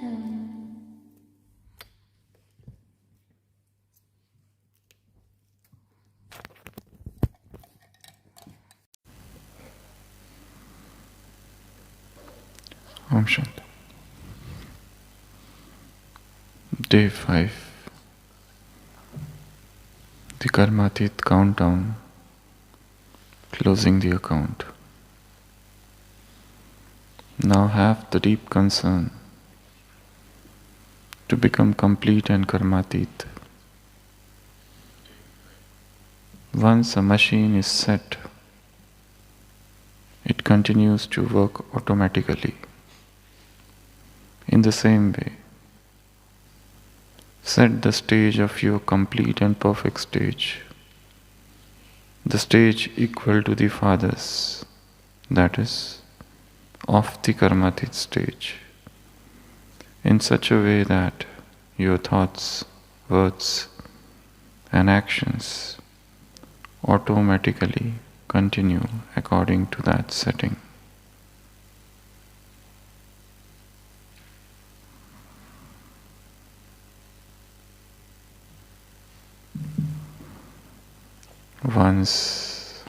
Om Shanti. Day 5. The Karmateet Countdown. Closing the account. Now have the deep concern to become complete and karmateet. Once a machine is set, it continues to work automatically. In the same way, set the stage of your complete and perfect stage, the stage equal to the Father's, that is, of the karmatic stage, in such a way that your thoughts, words, and actions automatically continue according to that setting. Once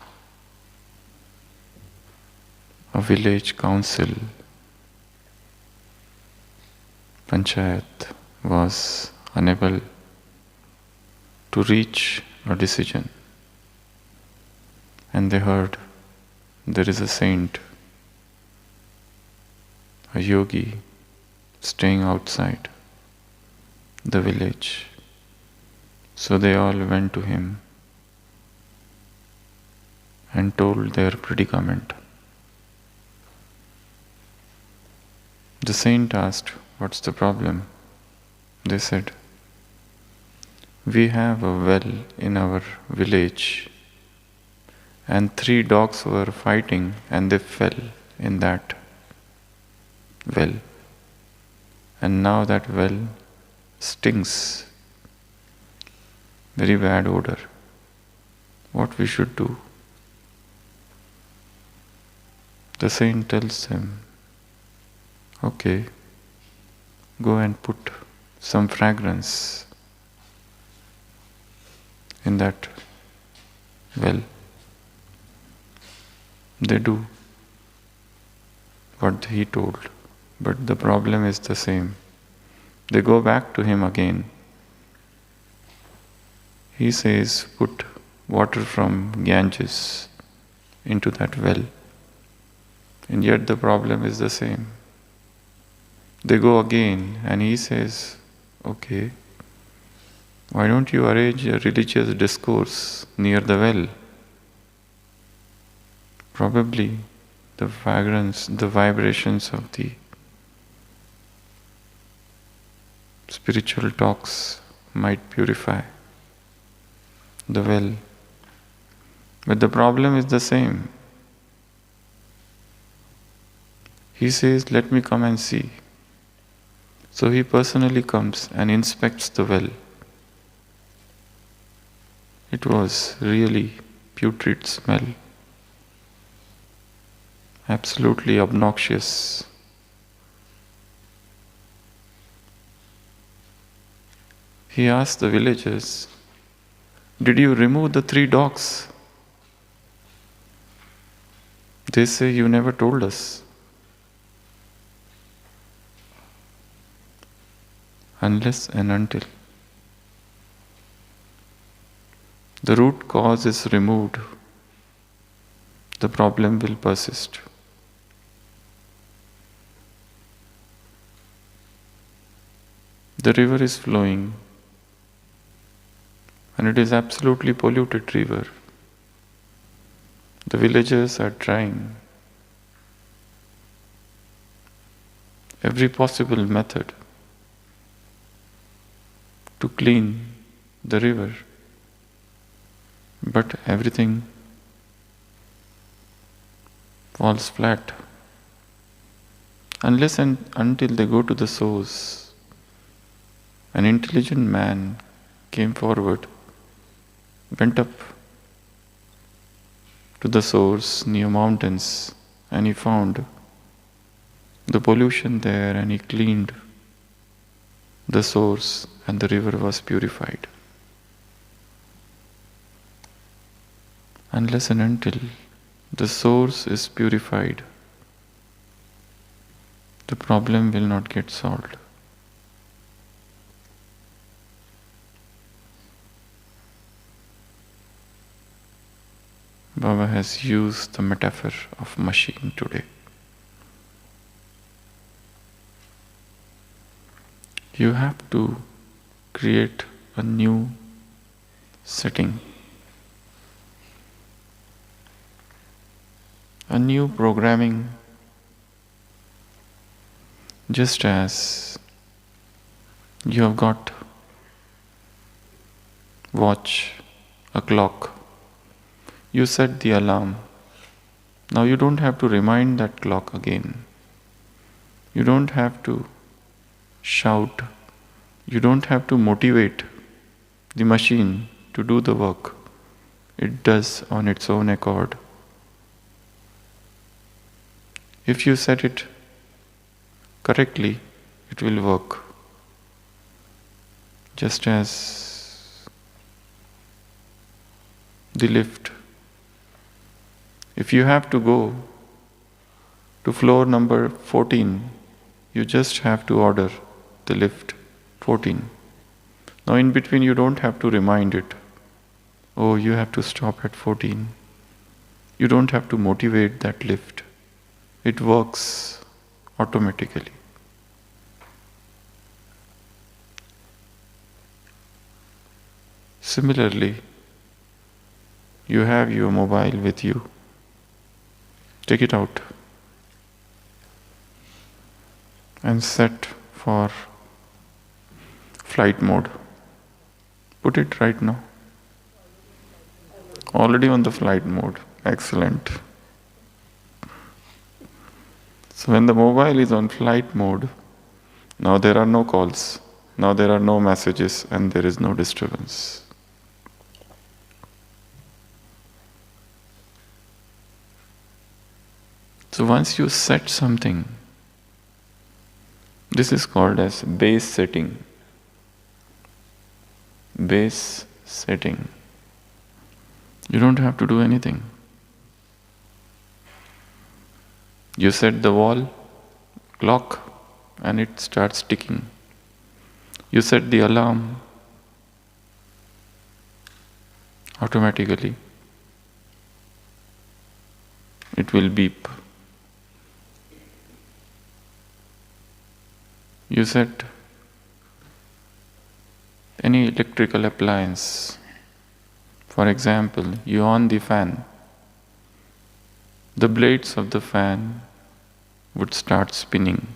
a village council, panchayat, was unable to reach a decision, and they heard there is a saint, a yogi, staying outside the village. So they all went to him and told their predicament. The saint asked, "What's the problem?" They said, "We have a well in our village, and 3 dogs were fighting and they fell in that well. And now that well stinks, very bad odor. What we should do?" The saint tells them, "Okay, go and put some fragrance in that well." They do what he told, but the problem is the same. They go back to him again. He says, "Put water from Ganges into that well." And yet the problem is the same. They go again and he says, "Okay, why don't you arrange a religious discourse near the well? Probably the fragrance, the vibrations of the spiritual talks might purify the well." But the problem is the same. He says, "Let me come and see." So he personally comes and inspects the well. It was really putrid smell, absolutely obnoxious. He asked the villagers, "Did you remove the 3 dogs?" They say, "You never told us." Unless and until the root cause is removed, the problem will persist. The river is flowing, and it is absolutely polluted river. The villagers are trying every possible method to clean the river, but everything falls flat. Unless and until they go to the source. An intelligent man came forward, went up to the source near mountains, and he found the pollution there and he cleaned the source and the river was purified. Unless and until the source is purified, the problem will not get solved. Baba has used the metaphor of machine today. You have to create a new setting, a new programming, just as you have got watch, a clock. You set the alarm. Now you don't have to remind that clock again. You don't have to shout. You don't have to motivate the machine to do the work. It does on its own accord. If you set it correctly, it will work. Just as the lift. If you have to go to floor number 14, you just have to order the lift 14. Now in between you don't have to remind it, oh, you have to stop at 14. You don't have to motivate that lift. It works automatically. Similarly, you have your mobile with you. Take it out and set for flight mode. Put it right now. Already on the flight mode. Excellent. So when the mobile is on flight mode, now there are no calls, now there are no messages, and there is no disturbance. So once you set something, this is called as base setting. Base setting. You don't have to do anything. You set the wall clock and it starts ticking. You set the alarm automatically. It will beep. You set any electrical appliance. For example, you on the fan. The blades of the fan would start spinning.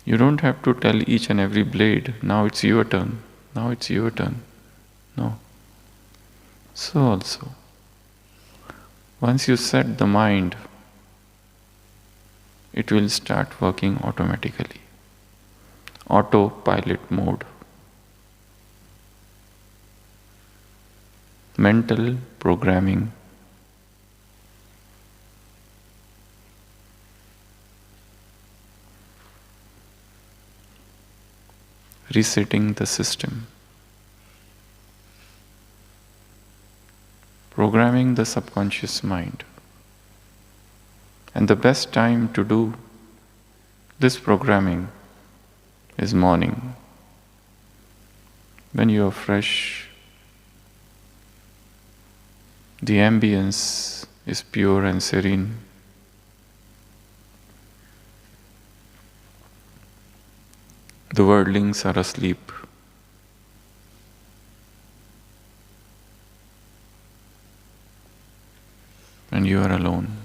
You don't have to tell each and every blade, now it's your turn, now it's your turn. No. So also, once you set the mind, it will start working automatically. Autopilot mode. Mental programming. Resetting the system. Programming the subconscious mind. And the best time to do this programming is morning. When you are fresh, the ambience is pure and serene. The worldlings are asleep. And you are alone.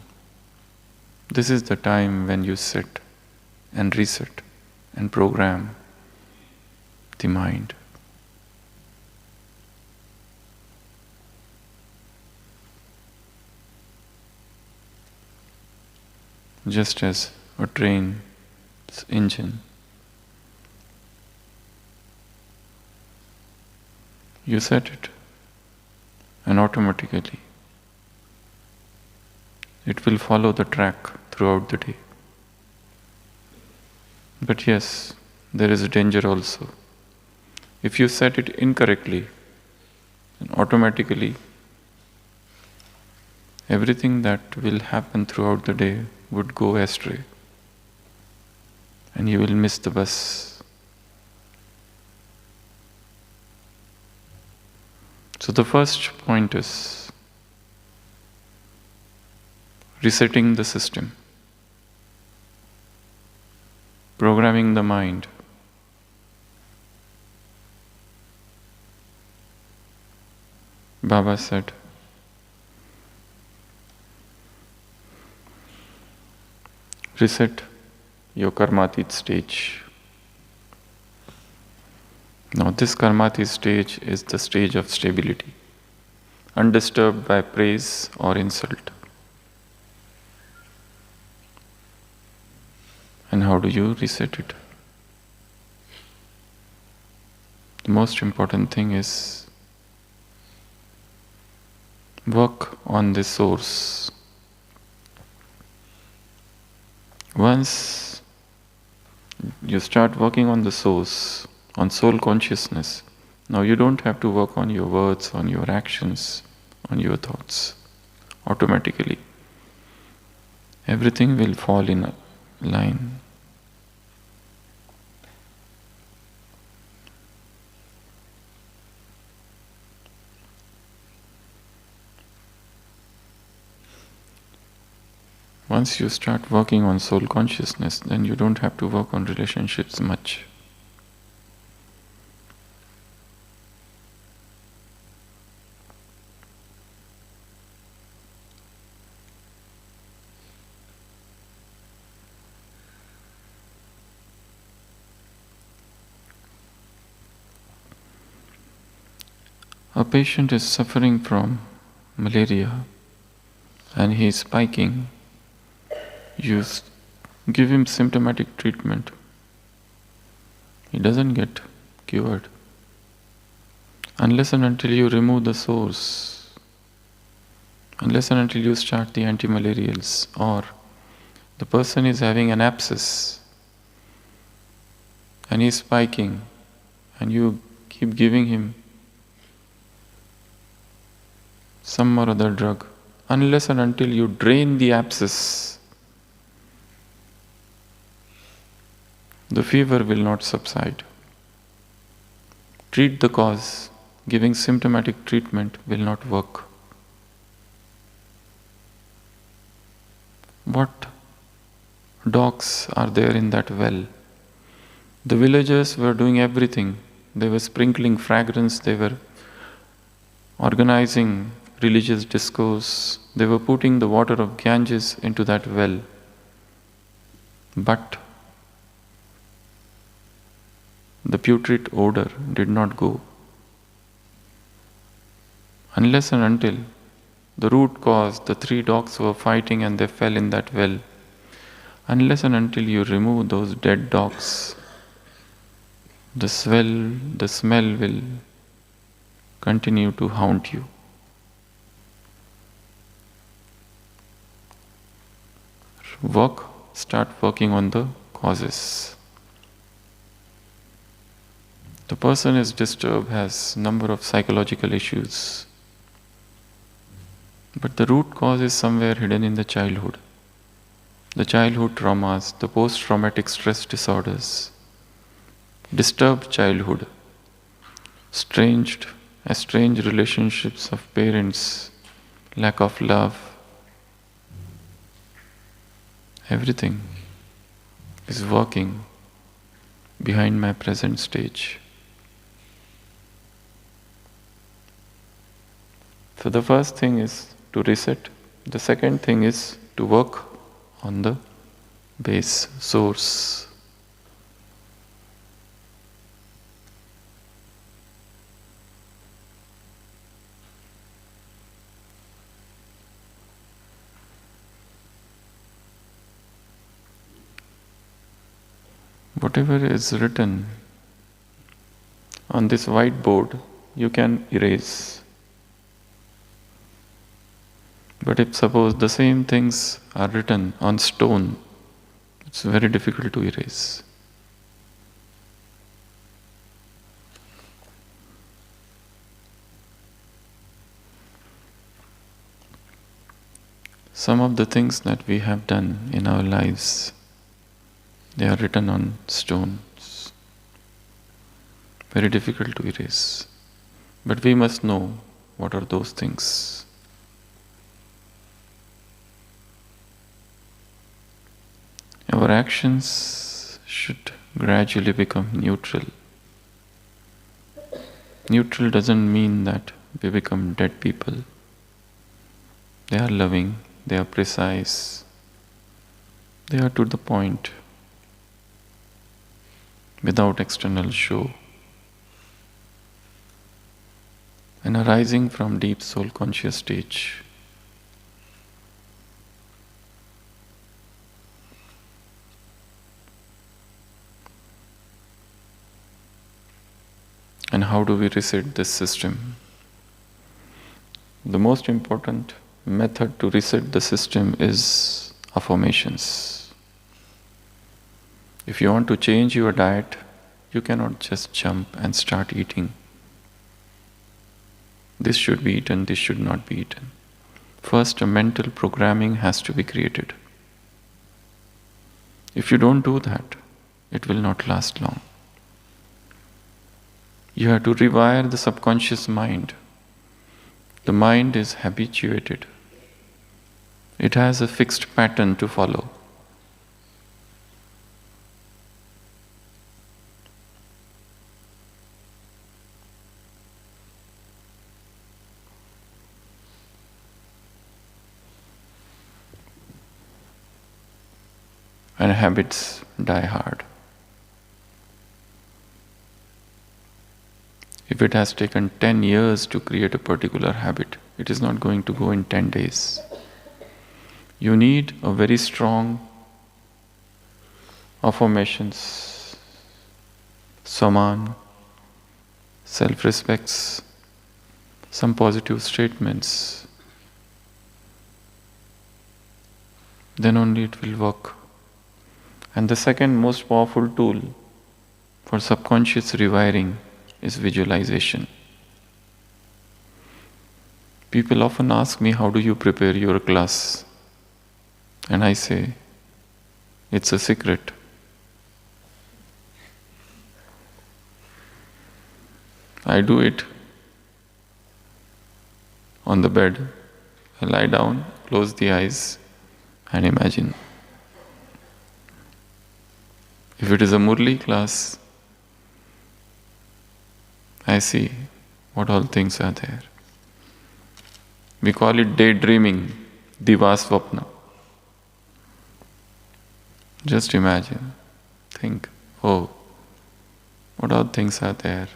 This is the time when you sit and reset and program the mind. Just as a train's engine, you set it and automatically it will follow the track throughout the day. But yes, there is a danger also. If you set it incorrectly, then automatically everything that will happen throughout the day would go astray and you will miss the bus. So the first point is resetting the system, programming the mind. Baba said, reset your Karmateet stage. Now this Karmateet stage is the stage of stability, undisturbed by praise or insult. And how do you reset it? The most important thing is work on the source. Once you start working on the source, on soul consciousness, now you don't have to work on your words, on your actions, on your thoughts. Automatically, everything will fall in line. Once you start working on soul consciousness, then you don't have to work on relationships much. A patient is suffering from malaria and he is spiking. You give him symptomatic treatment. He doesn't get cured unless and until you remove the source, unless and until you start the antimalarials, or the person is having an abscess and he is spiking and you keep giving him some or other drug. Unless and until you drain the abscess, the fever will not subside. Treat the cause. Giving symptomatic treatment will not work. What dogs are there in that well? The villagers were doing everything. They were sprinkling fragrance, they were organizing religious discourse, they were putting the water of Ganges into that well. But the putrid odor did not go. Unless and until the root cause, the three dogs were fighting and they fell in that well. Unless and until you remove those dead dogs, the smell will continue to haunt you. Start working on the causes. The person is disturbed, has number of psychological issues, but the root cause is somewhere hidden in the childhood. The childhood traumas, the post-traumatic stress disorders, disturbed childhood, estranged relationships of parents, lack of love. Everything is working behind my present stage. So the first thing is to reset. The second thing is to work on the base source. Whatever is written on this whiteboard, you can erase. But if suppose the same things are written on stone, it's very difficult to erase. Some of the things that we have done in our lives, they are written on stones, very difficult to erase. But we must know what are those things. Our actions should gradually become neutral. Neutral doesn't mean that we become dead people. They are loving, they are precise, they are to the point, without external show. And arising from deep soul conscious stage. And how do we reset this system? The most important method to reset the system is affirmations. If you want to change your diet, you cannot just jump and start eating. This should be eaten, this should not be eaten. First, a mental programming has to be created. If you don't do that, it will not last long. You have to rewire the subconscious mind. The mind is habituated. It has a fixed pattern to follow. And habits die hard. If it has taken 10 years to create a particular habit, it is not going to go in 10 days. You need a very strong affirmations, saman, self-respects, some positive statements. Then only it will work. And the second most powerful tool for subconscious rewiring is visualization. People often ask me, how do you prepare your class? And I say, it's a secret. I do it on the bed. I lie down, close the eyes, and imagine. If it is a Murli class, I see what all things are there. We call it daydreaming, divasvapna. Just imagine, think, oh, what all things are there?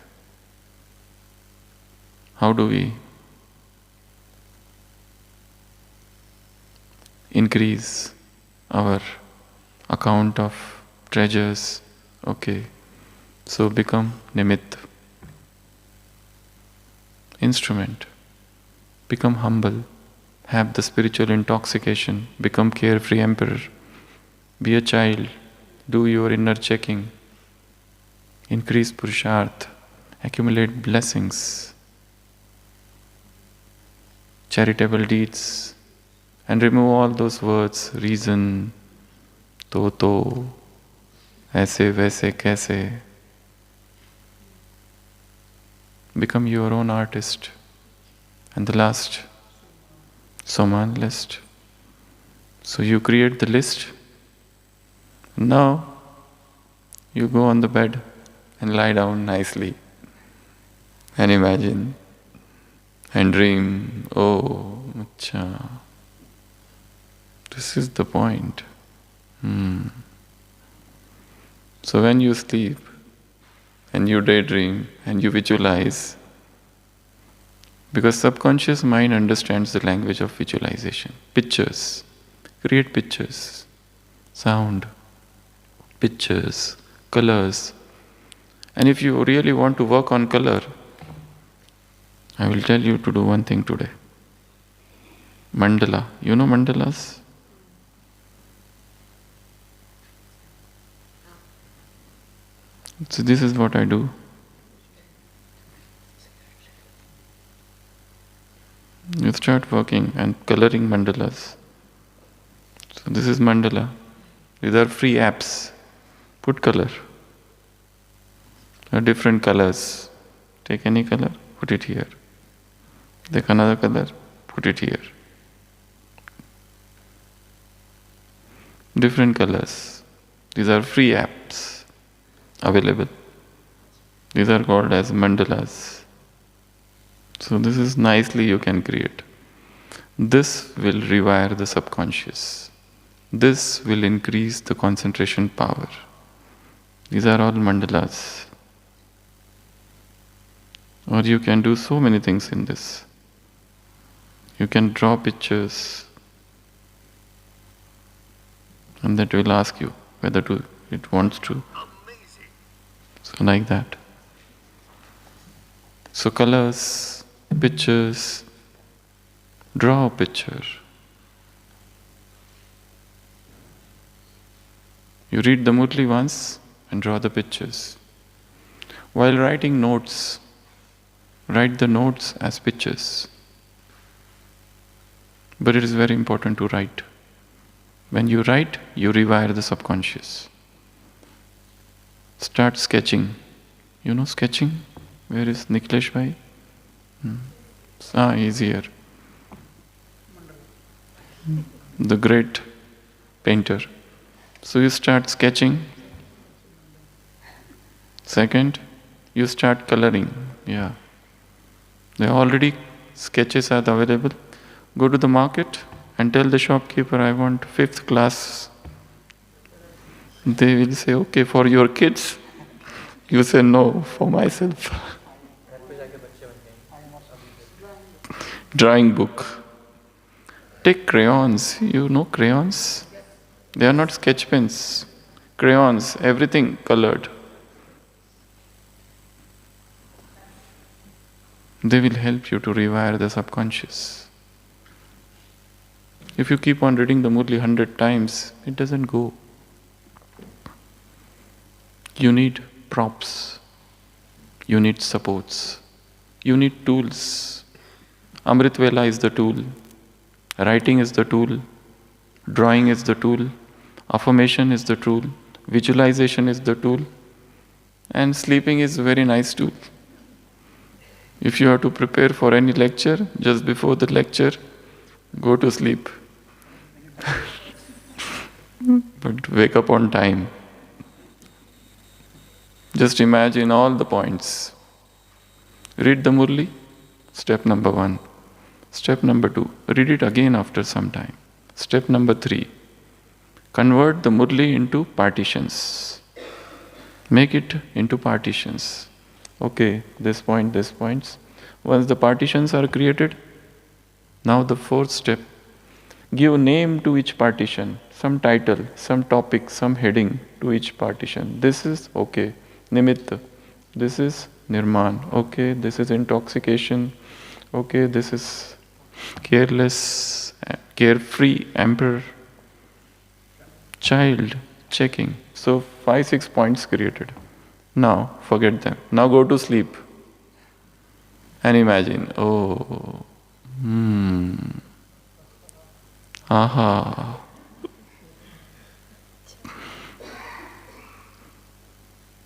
How do we increase our account of treasures? Okay, so become nimitta, instrument, become humble, have the spiritual intoxication, become carefree emperor, be a child, do your inner checking, increase purusharth, accumulate blessings, charitable deeds, and remove all those words, reason, to, aise, vaise, kaise. Become your own artist. And the last, Soman list. So you create the list. Now, you go on the bed and lie down nicely. And imagine. And dream, oh, acha. This is the point. So when you sleep, and you daydream, and you visualize, because subconscious mind understands the language of visualization. Pictures. Create pictures. Sound. Pictures. Colors. And if you really want to work on color, I will tell you to do one thing today. Mandala. You know mandalas? So this is what I do. You start working and coloring mandalas. So this is mandala. These are free apps. Put color. There are different colors. Take any color, put it here. Take another color, put it here. Different colors. These are free apps available. These are called as mandalas. So this is nicely you can create. This will rewire the subconscious. This will increase the concentration power. These are all mandalas. Or you can do so many things in this. You can draw pictures, and that will ask you whether it wants to. So like that. So colors, pictures, draw a picture. You read the Murli once and draw the pictures. While writing notes, write the notes as pictures. But it is very important to write. When you write, you rewire the subconscious. Start sketching. You know sketching? Where is Niklesh bhai? He's here. The great painter. So you start sketching. Second, you start coloring. Yeah. There are already sketches are available. Go to the market and tell the shopkeeper, I want 5th class. They will say, okay, for your kids. You say, no, for myself. Drawing book. Take crayons. You know crayons? They are not sketch pens. Crayons, everything colored. They will help you to rewire the subconscious. If you keep on reading the Murli 100 times, it doesn't go. You need props. You need supports. You need tools. Amrit Vela is the tool. Writing is the tool. Drawing is the tool. Affirmation is the tool. Visualization is the tool. And sleeping is a very nice tool. If you have to prepare for any lecture, just before the lecture, go to sleep. But wake up on time. Just imagine all the points. Read the Murli, step number 1. Step number 2, read it again after some time. Step number 3, convert the Murli into partitions. Make it into partitions. Okay, this point, this points. Once the partitions are created, now the 4th step, give name to each partition, some title, some topic, some heading to each partition. This is okay, Nimitta. This is Nirman. Okay, this is intoxication. Okay, this is careless, carefree, emperor, child, checking. So 5-6 points created. Now forget them. Now go to sleep. And imagine, aha.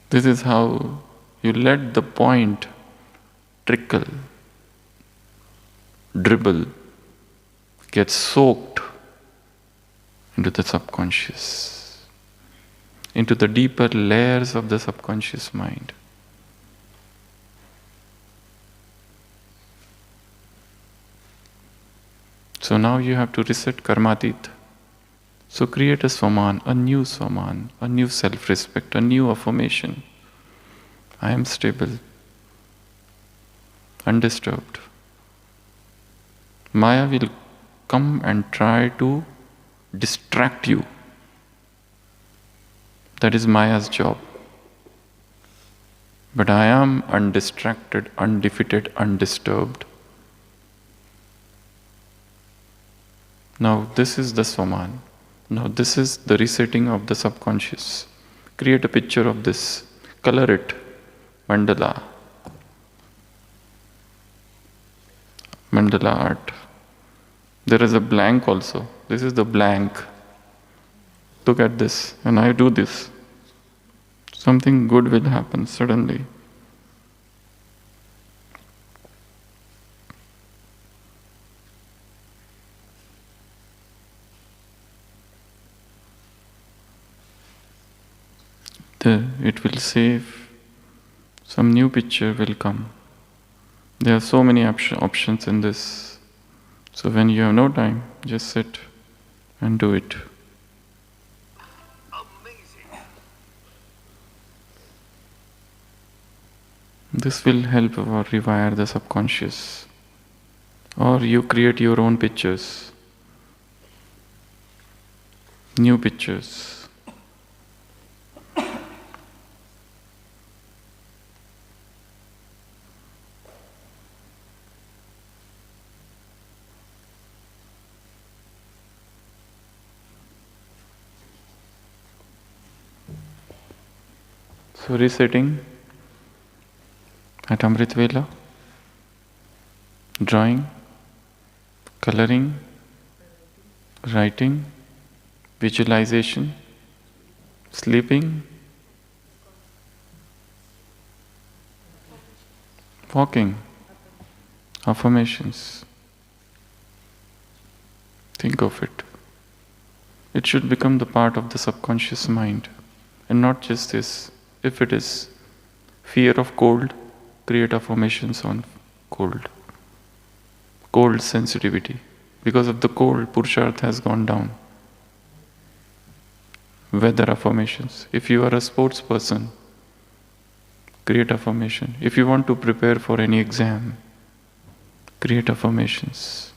This is how you let the point trickle, dribble, get soaked into the subconscious, into the deeper layers of the subconscious mind. So now you have to reset Karmateet. So create a Swaman, a new self-respect, a new affirmation. I am stable, undisturbed. Maya will come and try to distract you. That is Maya's job. But I am undistracted, undefeated, undisturbed. Now this is the Swaman. Now this is the resetting of the subconscious. Create a picture of this. Color it. Mandala. Mandala art. There is a blank also. This is the blank. look at this, when I do this, something good will happen suddenly. It will save, some new picture will come. There are so many options in this. So when you have no time, just sit and do it. This will help or rewire the subconscious. Or you create your own pictures, new pictures. So resetting at Amrit Vela, drawing, coloring, writing, visualization, sleeping, walking, affirmations. Think of it. It should become the part of the subconscious mind, and not just this. If it is fear of cold, create affirmations on cold. Cold sensitivity. Because of the cold, Purusharth has gone down. Weather affirmations. If you are a sports person, create affirmation. If you want to prepare for any exam, create affirmations.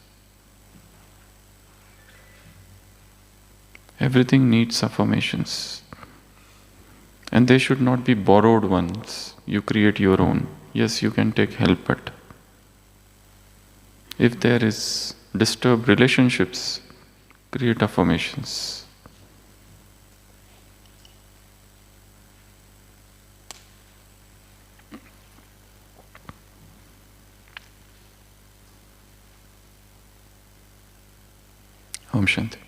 Everything needs affirmations. And they should not be borrowed ones. You create your own. Yes, you can take help, but if there is disturbed relationships, create affirmations. Om Shanti.